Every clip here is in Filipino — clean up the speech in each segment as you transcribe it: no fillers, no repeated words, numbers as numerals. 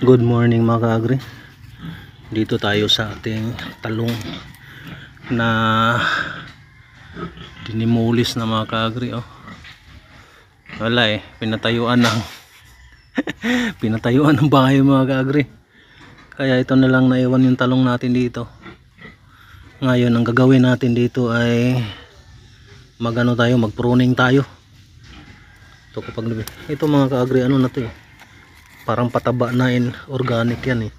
Good morning mga kaagri. Dito tayo sa ating talong na dinimulis na mga kaagri. Wala pinatayuan ng pinatayuan ng bahay mga kaagri. Kaya ito na lang naiwan yung talong natin dito. Ngayon ang gagawin natin dito ay mag-pruning tayo. Ito mga kaagri, ano na to parang pataba na organic yan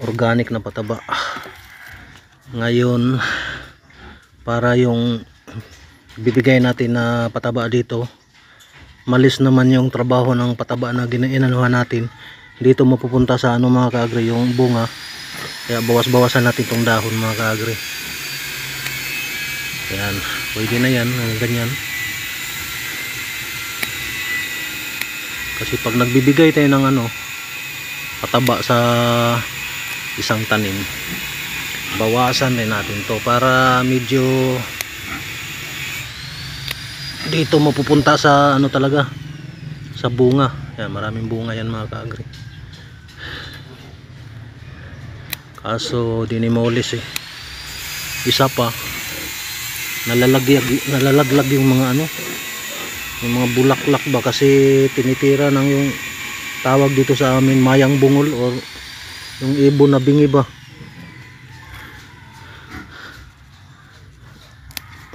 organic na pataba. Ngayon para yung bibigay natin na pataba dito, malis naman yung trabaho ng pataba na inanuhan natin dito, mapupunta sa mga kaagri, yung bunga. Kaya bawas-bawasan natin itong dahon mga kaagri. Yan, pwede na yan, ganyan. Kasi pag nagbibigay tayo ng pataba sa isang tanim, bawasan din natin to para medyo dito mapupunta sa talaga, sa bunga. Yan, maraming bunga yan mga kaagri. Kaso dinimolis isa pa nalalaglag yung mga yung mga bulaklak ba, kasi tinitira ng yung tawag dito sa amin mayang bungol or yung ibon na bingi ba.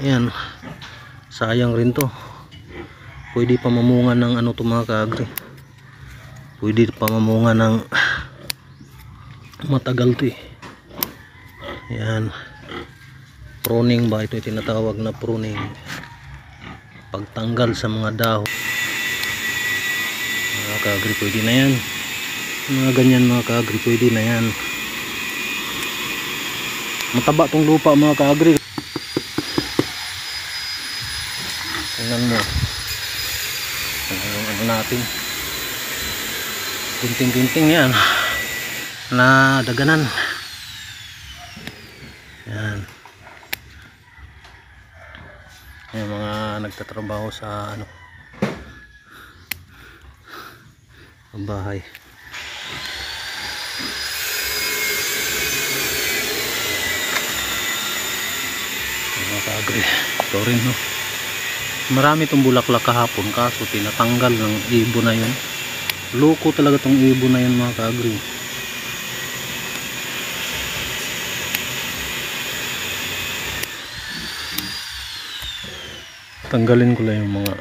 Ayan, sayang rin to. Pwede pa mamunga ng to mga kaagri, pwede pa mamunga ng matagal to Ayan, pruning ba ito, tinatawag na pruning, pagtanggal sa mga dahon mga kaagri. Pwede na yan, mga ganyan mga kaagri, pwede na yan. Mataba tong lupa mga kaagri. Tingnan mo yung natin, ginting-ginting yan na daganan. Yan yung mga nagtatrabaho sa bahay. Mga kaagri, ito rin marami itong bulaklak kahapon, kaso tinatanggal ng ibon na yun. Loko talaga itong ibon na yun mga kaagri. Tanggalin ko lang yung mga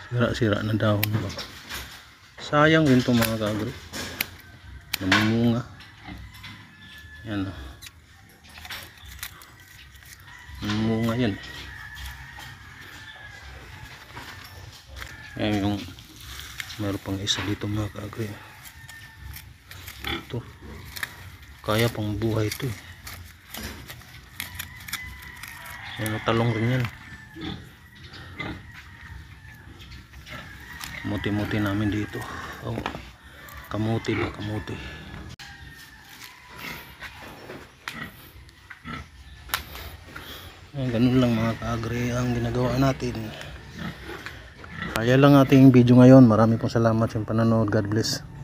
sira-sira na dahon ba. Sayang rin itong mga kaagri, namumunga. Yan namumunga yan. Yan yung meron pang isa dito mga kaagri. Ito kaya pang buhay ito Yan, talong rin yan. Kamuti-muti namin dito. Kamuti ba, kamuti. Ganun lang mga kaagri ang ginagawa natin. Kaya lang ating video ngayon. Marami pong salamat sa panonood. God bless.